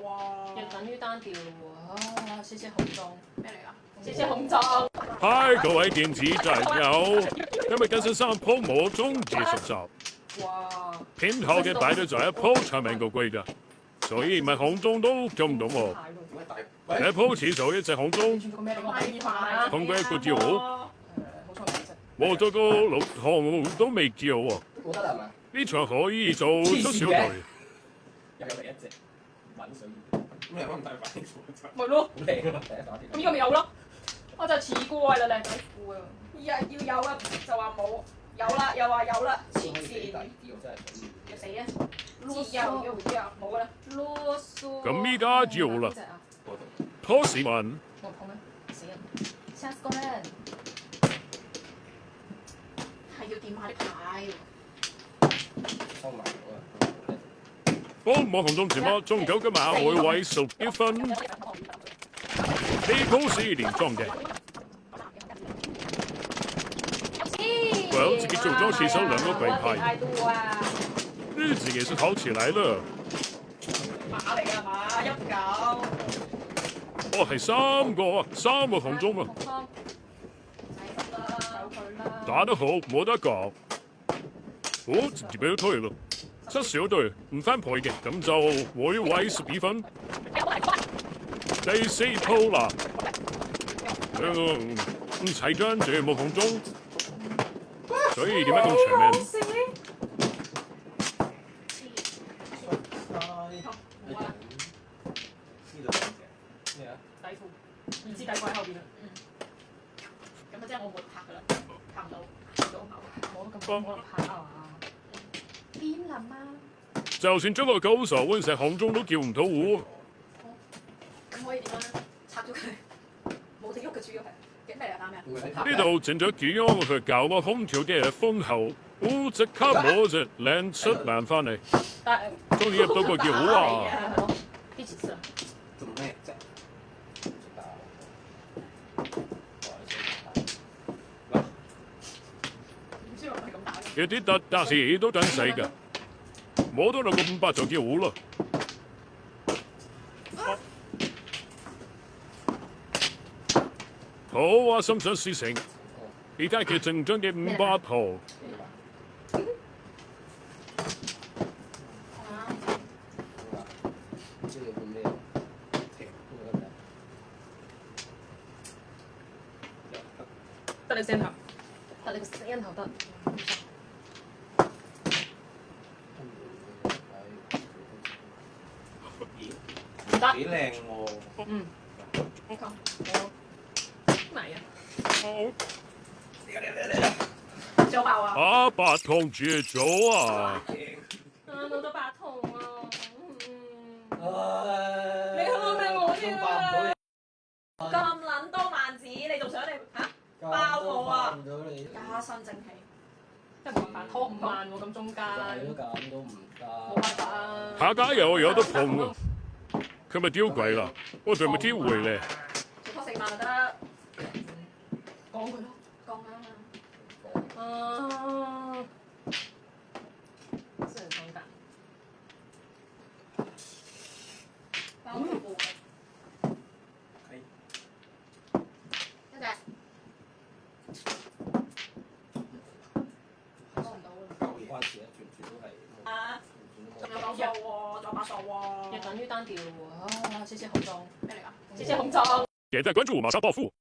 喎。亦等於單調咯喎。啊，謝謝紅中。咩嚟㗎？謝謝紅中。嗨，各位電子仔友，今日更新3鋪魔種結束集，哇！片頭嘅擺咗在一鋪長命個龜㗎，所以咪紅中都救唔到我。第一鋪始就一隻紅中，紅龜個叫我，冇咗個六項都未叫喎。冇得啦係嘛？呢場可以做出小隊。又有嚟一隻揾水魚，咁你可唔帶反應褲？咪咯，好靚啊！第一打咁依個咪有咯，我就似怪啦靚仔褲啊！要有啊，就話冇，有啦，又話有啦，黐第線，啲我真係想要死啊！自由要冇噶啦，囉嗦。咁依家要啦，拖市民。我碰咩？死人！下次過嚟。係要掂下啲牌喎。收埋咗啊！幫魔紅中節目中九嘅馬會為11分，呢鋪是連莊嘅。我自己做咗起手2個鬼牌，日子也是好起來了。馬嚟㗎馬，一九。我係3個紅中啊，打得好冇得講。我自己俾佢推咯，出小隊唔翻倍嘅，咁就會為12分。第4鋪啦，唔齊張這冇紅中，所以點解咁長命？咩啊？底褲，唔知底褲喺後邊啦。咁即係我冇拍㗎啦，拍唔到，拍唔到口。冇拍啊！點諗啊？就算中國高手揾成紅中都叫唔到我。咁可以點樣咧？拆咗佢，冇得喐嘅主要係幾咩嚟打咩？呢度整咗幾樣去搞個空調嘅風口，我即刻攞隻靚7萬翻嚟，但係終於入到個叫好啊！係咯，第幾次啊？做咩啫？唔知我係咁打嘅。有啲特事都等死㗎，摸到兩個500就叫好啦。好啊，心想事成，而家佢正張嘅500號。得你聲頭，得你個聲頭得。唔得。幾靚喎！嗯。你講。嚟啊！小爆啊！啊，8筒絕咗啊！冇咗8筒啊！你你好咩我添啊！咁咁撚多萬子，你仲想你嚇爆我啊？加薪正氣，即係冇辦法拖5萬喎，咁中間係都咁都唔得。冇辦法啊！下家又有得碰啊！佢咪丟鬼啦？我仲咪丟回咧。拖4萬就得，講佢咯。講啊！啊！真係好大。包住部嘅。一隻。攞唔到啦。關事啊，全都係。啊！仲有9數喎，仲有8數喎。亦等於單調咯喎！啊，謝謝紅中。咩嚟㗎？謝謝紅中。點讚關注，馬上暴富。